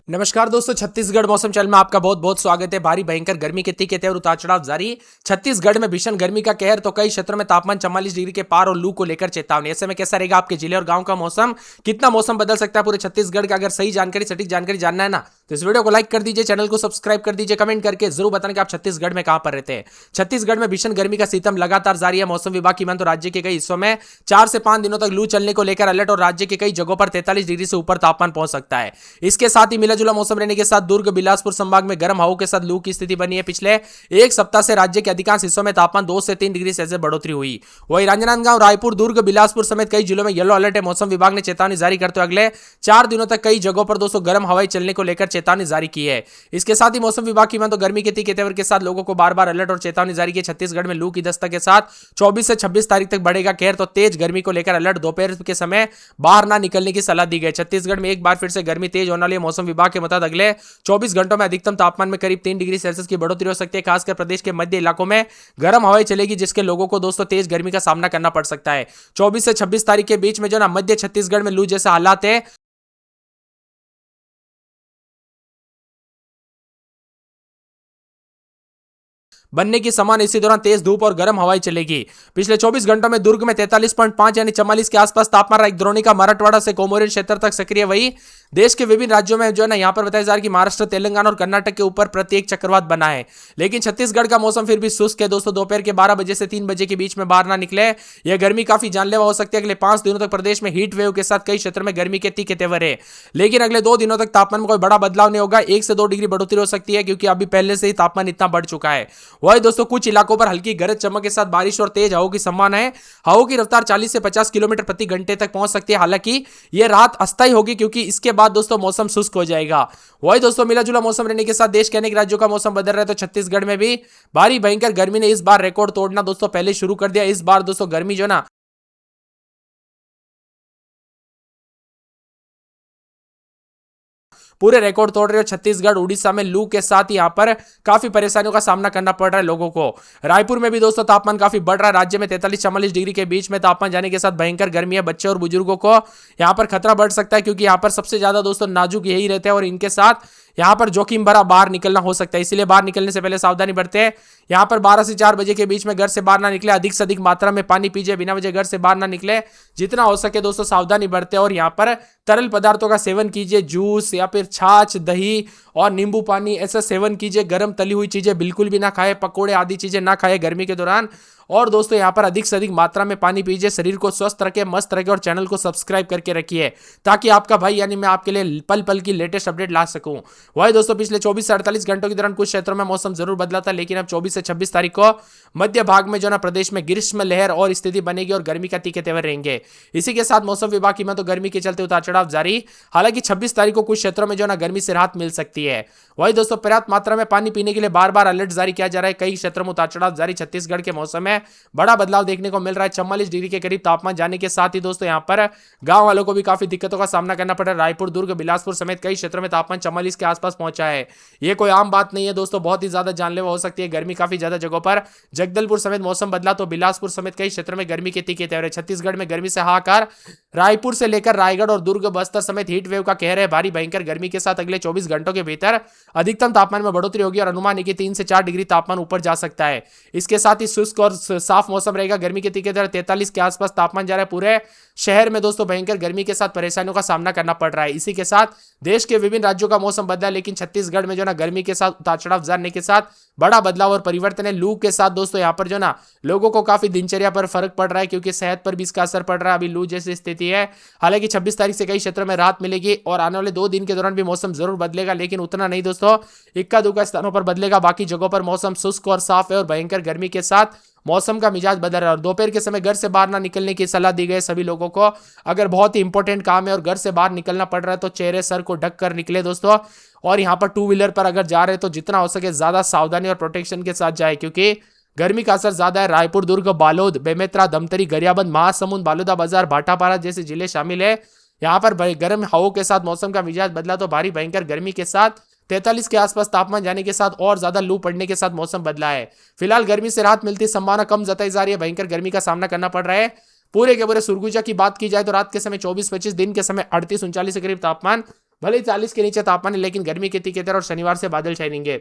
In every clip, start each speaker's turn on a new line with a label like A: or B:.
A: नमस्कार दोस्तों, छत्तीसगढ़ मौसम चैनल में आपका बहुत बहुत स्वागत है। भारी भयंकर गर्मी के तीखे तेवर उतार चढ़ाव जारी। छत्तीसगढ़ में भीषण गर्मी का कहर, तो कई क्षेत्रों में तापमान 44 डिग्री के पार और लू को लेकर चेतावनी। ऐसे में कैसा रहेगा आपके जिले और गांव का मौसम, कितना मौसम बदल सकता है पूरे छत्तीसगढ़ का? अगर सही जानकारी, सटीक जानकारी जानना है ना, तो इस वीडियो को लाइक कर दीजिए, चैनल को सब्सक्राइब कर दीजिए, कमेंट करके जरूर बताना कि आप छत्तीसगढ़ में कहां पर रहते हैं। छत्तीसगढ़ में भीषण गर्मी का सितम लगातार जारी है। मौसम विभाग की माने तो राज्य के कई हिस्सों में 4 से 5 दिनों तक लू चलने को लेकर अलर्ट और राज्य के कई जगहों पर 43 डिग्री से ऊपर तापमान पहुंच सकता है। इसके साथ ही मिला जुला मौसम रहने के साथ दुर्ग बिलासपुर संभाग में गर्म हवाओं के साथ लू की स्थिति बनी है। पिछले एक सप्ताह से राज्य के अधिकांश हिस्सों में तापमान 2 से 3 डिग्री सेल्सियस बढ़ोतरी हुई। वहीं राजनांदगांव, रायपुर, दुर्ग, बिलासपुर समेत कई जिलों में येलो अलर्ट है। मौसम विभाग ने चेतावनी जारी करते हुए अगले 4 दिनों तक कई जगहों पर दोस्तों गर्म हवाएं चलने को लेकर चेतावनी जारी की है। इसके साथ ही मौसम विभाग की माने तो गर्मी के तीखे तेवर के साथ लोगों को बार बार अलर्ट और चेतावनी जारी की। छत्तीसगढ़ में लू की दस्तक के साथ 24 से 26 तारीख तक बढ़ेगा कहर, तो तेज गर्मी को लेकर अलर्ट, दोपहर के समय बाहर ना निकलने की सलाह दी गई। छत्तीसगढ़ में एक बार फिर से गर्मी तेज होने वाली है। मौसम विभाग के मुताबिक अगले 24 घंटों में अधिकतम तापमान में करीब 3 डिग्री सेल्सियस की बढ़ोतरी हो सकती है। खासकर प्रदेश के मध्य इलाकों में गर्म हवाएं चलेगी, जिसके लोगों को दोस्तों तेज गर्मी का सामना करना पड़ सकता है। 24 से 26 तारीख के बीच में जो ना मध्य छत्तीसगढ़ में लू जैसा हालात है बनने की समान। इसी दौरान तेज धूप और गर्म हवाएं चलेगी। पिछले 24 घंटों में दुर्ग में 43.5 यानी 44 के आसपास तापमान रहा। एक द्रोणिका मराठवाड़ा से कोमोरिन क्षेत्र तक सक्रिय। वही देश के विभिन्न राज्यों में जो है ना, यहां पर बताया जा रहा है कि महाराष्ट्र, तेलंगाना और कर्नाटक के ऊपर प्रत्येक चक्रवात बना है। लेकिन छत्तीसगढ़ का मौसम फिर भी शुष्क है दोस्तों। दोपहर के 12 बजे से 3 बजे के बीच में बाहर ना निकले। यह गर्मी काफी जानलेवा हो सकती है। अगले 5 दिनों तक प्रदेश में हीट वेव के साथ कई क्षेत्रों में गर्मी के तीखे तेवर है। लेकिन अगले 2 दिनों तक तापमान में कोई बड़ा बदलाव नहीं होगा। 1 से 2 डिग्री बढ़ोतरी हो सकती है, क्योंकि अभी पहले से ही तापमान इतना बढ़ चुका है। वही दोस्तों कुछ इलाकों पर हल्की गरज चमक के साथ बारिश और तेज हवाओं की संभावना है। हवाओं की रफ्तार 40 से 50 किलोमीटर प्रति घंटे तक पहुंच सकती है। हालांकि यह रात अस्थायी होगी, क्योंकि इसके बाद दोस्तों मौसम शुष्क हो जाएगा। वही दोस्तों मिला जुला मौसम रहने के साथ देश के अनेक राज्यों का मौसम बदल रहा है। तो छत्तीसगढ़ में भी भारी भयंकर गर्मी ने इस बार रिकॉर्ड तोड़ना दोस्तों पहले शुरू कर दिया। इस बार दोस्तों गर्मी जो ना पूरे रिकॉर्ड तोड़ रहे हो। छत्तीसगढ़, उड़ीसा में लू के साथ यहां पर काफी परेशानियों का सामना करना पड़ रहा है लोगों को। रायपुर में भी दोस्तों तापमान काफी बढ़ रहा है। राज्य में 43-44 डिग्री के बीच में तापमान जाने के साथ भयंकर गर्मी है। बच्चे और बुजुर्गों को यहां पर खतरा बढ़ सकता है, क्योंकि यहां पर सबसे ज्यादा दोस्तों नाजुक यही रहते हैं और इनके साथ यहां पर जोखिम भरा बाहर निकलना हो सकता है। इसलिए बाहर निकलने से पहले सावधानी बरते हैं। यहां पर 12 से 4 बजे के बीच में घर से बाहर ना निकले। अधिक से अधिक मात्रा में पानी पीजिए। बिना वजह घर से बाहर ना निकले। जितना हो सके दोस्तों सावधानी बरते और यहां पर तरल पदार्थों का सेवन कीजिए। जूस या फिर छाछ, दही और नींबू पानी ऐसा सेवन कीजिए। गर्म तली हुई चीजें बिल्कुल भी ना खाए। पकोड़े आदि चीजें ना खाए गर्मी के दौरान। और दोस्तों यहां पर अधिक से अधिक मात्रा में पानी पीजिए। शरीर को स्वस्थ रखे, मस्त रखे और चैनल को सब्सक्राइब करके रखिए, ताकि आपका भाई यानी मैं आपके लिए पल पल की लेटेस्ट अपडेट ला सकूं। वही दोस्तों पिछले 24 से 48 घंटों के दौरान कुछ क्षेत्रों में मौसम जरूर बदला था, लेकिन अब 24 से 26 तारीख को मध्य भाग में जो ना प्रदेश में ग्रीष्म लहर और स्थिति बनेगी और गर्मी का तीखे तेवर रहेंगे। इसी के साथ मौसम विभाग की में तो गर्मी के चलते उतार चढ़ाव जारी। हालांकि 26 तारीख को कुछ क्षेत्रों में जो ना गर्मी से राहत मिल सकती है। वही दोस्तों पर्याप्त मात्रा में पानी पीने के लिए बार बार अलर्ट जारी किया जा रहा है। कई क्षेत्रों में उतार चढ़ाव जारी। छत्तीसगढ़ के मौसम में बड़ा बदलाव देखने को मिल रहा है। 44 डिग्री के करीब तापमान जाने के साथ ही दोस्तों यहां पर गांव वालों को भी काफी दिक्कतों का सामना करना पड़ रहा है। रायपुर, दुर्ग, बिलासपुर समेत कई क्षेत्रों में तापमान 44 के आसपास पहुंचा है। यह कोई आम बात नहीं है दोस्तों, बहुत ही ज्यादा जानलेवा हो सकती है गर्मी काफी ज्यादा जगहों पर। जगदलपुर समेत मौसम बदला तो बिलासपुर समेत कई क्षेत्रों में गर्मी के तीखे तेवर है। छत्तीसगढ़ में गर्मी से हाहाकार। रायपुर से लेकर रायगढ़ और दुर्ग, बस्तर समेत हीट वेव का कहर है। भारी भयंकर गर्मी के साथ अगले 24 घंटों के भीतर अधिकतम तापमान में बढ़ोतरी होगी और अनुमान है कि 3 से 4 डिग्री तापमान ऊपर जा सकता है। इसके साथ ही शुष्क और साफ मौसम रहेगा। गर्मी के तीखे तेवर 43 के आसपास तापमान जा रहा है। पूरे शहर में दोस्तों भयंकर गर्मी के साथ परेशानियों का सामना करना पड़ रहा है। इसी के साथ देश के विभिन्न राज्यों का मौसम बदला, लेकिन छत्तीसगढ़ में जो ना गर्मी के साथ उतार चढ़ाव जाने के साथ बड़ा बदलाव और परिवर्तन है। लू के साथ दोस्तों यहां पर जो ना लोगों को काफी दिनचर्या पर फर्क पड़ रहा है, क्योंकि सेहत पर भी इसका असर पड़ रहा है। अभी लू जैसी स्थिति है। हालांकि 26 तारीख से कई क्षेत्रों में राहत मिलेगी और आने वाले 2 दिन के दौरान भी मौसम जरूर बदलेगा, लेकिन उतना नहीं दोस्तों। इक्का दुक्का स्थानों पर बदलेगा। बाकी जगहों पर मौसम शुष्क और साफ है और भयंकर गर्मी के साथ मौसम का मिजाज बदल रहा है। और दोपहर के समय घर से बाहर ना निकलने की सलाह दी गई सभी लोगों को। अगर बहुत ही इंपॉर्टेंट काम है और घर से बाहर निकलना पड़ रहा है तो चेहरे सर को ढक कर निकले दोस्तों। और यहाँ पर 2 व्हीलर पर अगर जा रहे हैं तो जितना हो सके ज्यादा सावधानी और प्रोटेक्शन के साथ जाए, क्योंकि गर्मी का असर ज्यादा है। रायपुर, दुर्ग, बालोद, बेमेतरा, धमतरी, गरियाबंद, महासमुंद, बालोदाबाजार, भाटापारा जैसे जिले शामिल है। यहाँ पर गर्म हवाओं के साथ मौसम का मिजाज बदला तो भारी भयंकर गर्मी के साथ 43 के आसपास तापमान जाने के साथ और ज्यादा लू पड़ने के साथ मौसम बदला है। फिलहाल गर्मी से राहत मिलती संभावना कम जताई जा रही है। भयंकर गर्मी का सामना करना पड़ रहा है। पूरे के पूरे सुरगुजा की बात की जाए तो रात के समय 24-25, दिन के समय 38-39 के करीब तापमान भले ही 40 के नीचे तापमान है, लेकिन गर्मी के तीखे तेवर और शनिवार से बादल छाएंगे।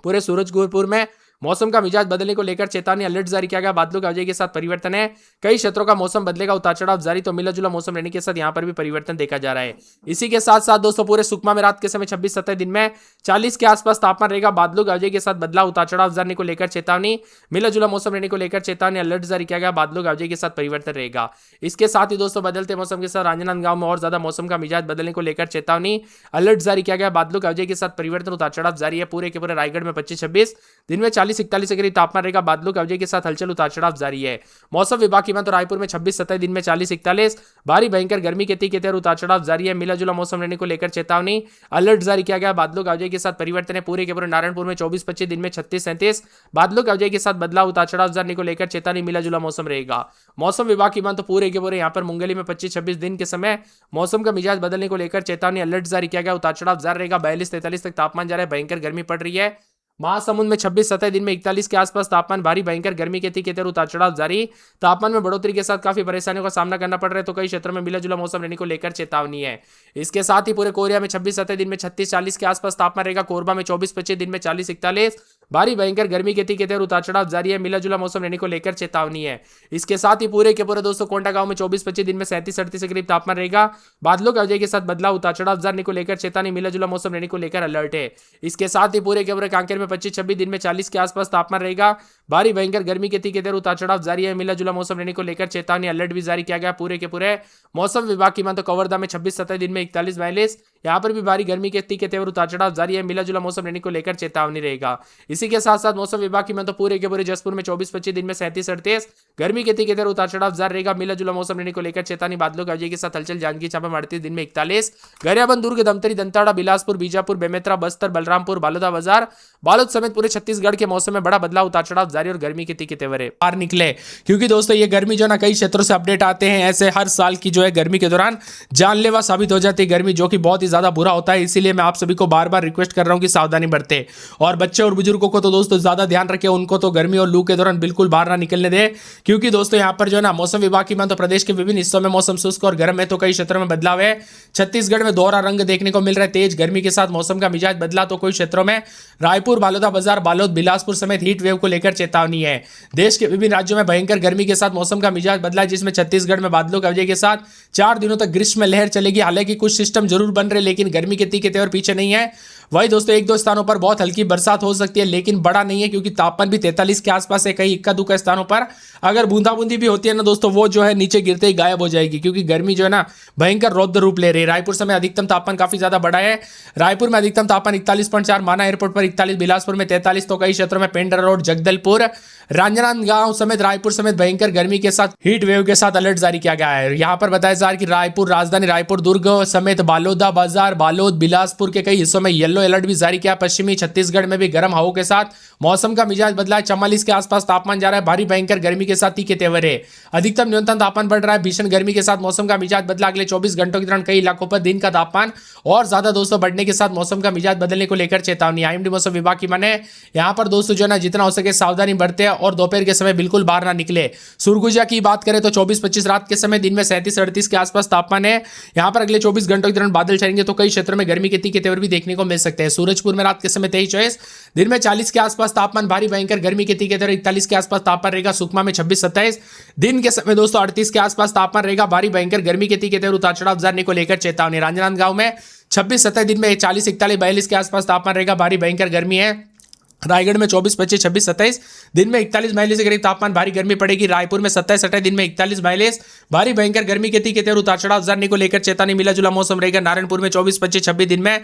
A: पूरे सूरजपुर में मौसम का मिजाज बदलने को लेकर चेतावनी अलर्ट जारी किया गया। बादलों की वजह के साथ परिवर्तन है, कई क्षेत्रों का मौसम बदलेगा, उतार चढ़ाव जारी, तो मिला जुला मौसम रहने के साथ यहां पर भी परिवर्तन देखा जा रहा है। इसी के साथ साथ दोस्तों पूरे सुकमा में रात के समय 26-27 दिन में 40 के आसपास तापमान रहेगा। बादलों की वजह के साथ बदलाव, उतार चढ़ाव जाने को लेकर चेतावनी, मिला जुला मौसम रहने को लेकर चेतावनी अलर्ट जारी किया गया। बादलों की वजह के साथ परिवर्तन रहेगा। इसके साथ ही दोस्तों बदलते मौसम के साथ राजनांदगांव में और ज्यादा मौसम का मिजाज बदलने को लेकर चेतावनी अलर्ट जारी किया गया। बादलों की वजह के साथ परिवर्तन, उतार चढ़ाव जारी है। पूरे के पूरे रायगढ़ में 25-26 दिन में 40-41 के करीब तापमान रहेगा। बादलों की वजह के साथ हलचल, उतार चढ़ाव जारी है। मौसम विभाग की तो रायपुर में 26-27 दिन में 40-41 भारी भयंकर गर्मी के तीखे तेवर, उतार चढ़ाव जारी है। मिला जुला मौसम रहने को लेकर चेतावनी अलर्ट जारी किया गया। बादलों की वजह के साथ परिवर्तन है। पूरे के पूरे नारायणपुर में 24-25 दिन में 36-37 बादलों की वजह के साथ बदलाव, उतार चढ़ाव जाने को लेकर चेतावनी, मिला जुला मौसम रहेगा। मौसम विभाग की तो पूरे के पूरे यहाँ पर मुंगेली में 25-26 दिन के समय मौसम का मिजाज बदलने को लेकर चेतावनी अलर्ट जारी किया गया। उतार चढ़ाव जारी रहेगा। 42-43 तक तापमान जा रहा है। भयंकर गर्मी पड़ रही है। महासमुंद में 26-27 दिन में 41 के आसपास तापमान, भारी भयंकर गर्मी के तीखे तेवर, उतार चढ़ाव जारी, तापमान में बढ़ोतरी के साथ काफी परेशानियों का सामना करना पड़ रहा है, तो कई क्षेत्रों में मिला जुला मौसम रहने को लेकर चेतावनी है। इसके साथ ही पूरे कोरिया में 26-27 दिन में 36-40 के आसपास तापमान रहेगा। कोरबा में 24-25 दिन में 40-41 भारी भयंकर गर्मी के तीखे तेवर, उतार चढ़ाव जारी है। मिला जुला मौसम रहने को लेकर चेतावनी है। इसके साथ ही पूरे के पूरे दोस्तों कोंडागांव में 24-25 दिन में 37-38 के करीब तापमान रहेगा। बादलों की वजह के साथ बदलाव, उतार चढ़ाव जाने को लेकर चेतावनी, मिला जुला मौसम रहने को लेकर अलर्ट है। इसके साथ ही पूरे के पूरे कांकेर में 25-26 दिन में 40 के आसपास तापमान रहेगा। भारी भयंकर गर्मी के तीखे तेवर, उतार चढ़ाव जारी है। मिला जुला मौसम रहने को लेकर चेतावनी अलर्ट भी जारी किया गया। पूरे के पूरे मौसम विभाग की तो कवर्धा में 26-27 दिन में 41-42 यहाँ पर भी भारी गर्मी के तीखे तेवर, उतार चढ़ाव जारी है। मिला जुला मौसम रहने को लेकर चेतावनी रहेगा। इसी के साथ साथ मौसम विभाग की तो पूरे के पूरे जसपुर में 24-25 दिन में 37-38 गर्मी के तीखे तेवर, उतार चढ़ाव जारी रहेगा। मिला जुला मौसम रहने को लेकर चेतावनी। बादलों की वजह के साथ हलचल, जांजगीर चांपा में 38 दिन में 41, गरियाबंद, दुर्ग, दमतरी, दंताड़ा, बिलासपुर, बीजापुर, बेमेतरा, बस्तर, बलरामपुर, बालोदा बाजार, बालोद समेत पूरे छत्तीसगढ़ के मौसम में बड़ा बदलाव, उतार चढ़ाव जारी और गर्मी के तीखे तेवर है। बाहर निकले क्योंकि दोस्तों ये गर्मी जो ना कई क्षेत्रों से अपडेट आते हैं, ऐसे हर साल की जो है गर्मी के दौरान जानलेवा साबित हो जाती है गर्मी, जो कि बहुत ही ज्यादा बुरा होता है। इसीलिए मैं आप सभी को बार बार रिक्वेस्ट कर रहा हूं कि सावधानी बरते, और बच्चे और बुजुर्गों को तो दोस्तों ज्यादा ध्यान रखें, उनको तो गर्मी और लू के दौरान बिल्कुल बाहर ना निकलने दे, क्योंकि दोस्तों यहाँ पर जो है ना मौसम विभाग की तो प्रदेश के विभिन्न हिस्सों में मौसम शुष्क और गर्म है, तो कई क्षेत्रों में बदलाव है। छत्तीसगढ़ में दोहरा रंग देखने को मिल रहा है। तेज गर्मी के साथ मौसम का मिजाज बदला, तो कई क्षेत्रों में रायपुर, बालोदा बाजार, बालोद, बिलासपुर समेत हीट वेव को लेकर चेतावनी है। देश के विभिन्न राज्यों में भयंकर गर्मी के साथ मौसम का मिजाज बदला, जिसमें छत्तीसगढ़ में बादलों की वजह के साथ 4 दिनों तक ग्रीष्म लहर चलेगी। हालांकि कुछ सिस्टम जरूर बन रहे, लेकिन गर्मी के तीखे तेवर पीछे नहीं है। वही दोस्तों 1-2 स्थानों पर बहुत हल्की बरसात हो सकती है, लेकिन बड़ा नहीं है, क्योंकि तापमान भी 43 के आसपास है। कई इक्का दुक्का स्थानों पर अगर बूंदाबूंदी भी होती है ना दोस्तों, वो जो है नीचे गिरते ही गायब हो जाएगी, क्योंकि गर्मी जो है ना भयंकर रौद्र रूप ले रही है। रायपुर में अधिकतम तापमान काफी ज्यादा बढ़ा है। रायपुर में अधिकतम तापमान 41.4, माना एयरपोर्ट पर 41, बिलासपुर में 43, तो कई क्षेत्रों में पेंड्रा रोड, जगदलपुर, राजनांदगांव समेत रायपुर समेत भयंकर गर्मी के साथ हीट वेव के साथ अलर्ट जारी किया गया है। यहां पर बताया जा रहा है कि रायपुर, राजधानी रायपुर, दुर्ग समेत बालोदा बाजार, बालोद, बिलासपुर के कई हिस्सों में येलो अलर्ट भी जारी किया। पश्चिमी छत्तीसगढ़ में भी गर्म हवाओं के साथ मौसम का मिजाज बदला है। 44 के आसपास तापमान जा रहा है। भारी भयंकर गर्मी के साथ तीखे तेवर है। अधिकतम न्यूनतम तापमान बढ़ रहा है। भीषण गर्मी के साथ मौसम का मिजाज बदला। अगले 24 घंटों के दौरान कई इलाकों पर दिन का तापमान और ज्यादा दोस्तों बढ़ने के साथ मौसम का मिजाज बदलने को लेकर चेतावनी। आईएमडी मौसम विभाग की माने यहाँ पर दोस्तों जो है ना जितना हो सके सावधानी बरते और दोपहर के समय बिल्कुल बाहर ना निकले। सुरगुजा की बात करें तो 24-25 रात के समय, दिन में 37-38 के आसपास तापमान है। यहाँ पर अगले 24 घंटों के दौरान बादल छाएंगे, तो कई क्षेत्रों में गर्मी के तीखे तेवर भी देखने को मिल सकते हैं। सूरजपुर में रात के समय 23-24, दिन में 40 के आसपास तापमान, भारी भयंकर गर्मी के तीखे तेवर 41 के आसपास तापमान रहेगा। सुकमा में 26-27, दिन के समय दोस्तों 38 के आसपास तापमान रहेगा। भारी भयंकर गर्मी के तीखे तेवर, उतार चढ़ाव जाने को लेकर चेतावनी। राजनांदगांव में 26-27, दिन में 40, 41, 42 के आसपास तापमान रहेगा। भारी भयंकर गर्मी है। रायगढ़ में 24, 25, 26, 27, दिन में 41, 42 के करीब तापमान, भारी गर्मी पड़ेगी। रायपुर में 27, 28, दिन में 41, 42 भारी भयंकर गर्मी के तीखे तेवर, उतार चढ़ाव जाने को लेकर चेतावनी। मिला जुला मौसम रहेगा। नारायणपुर में 24, 25, 26, दिन में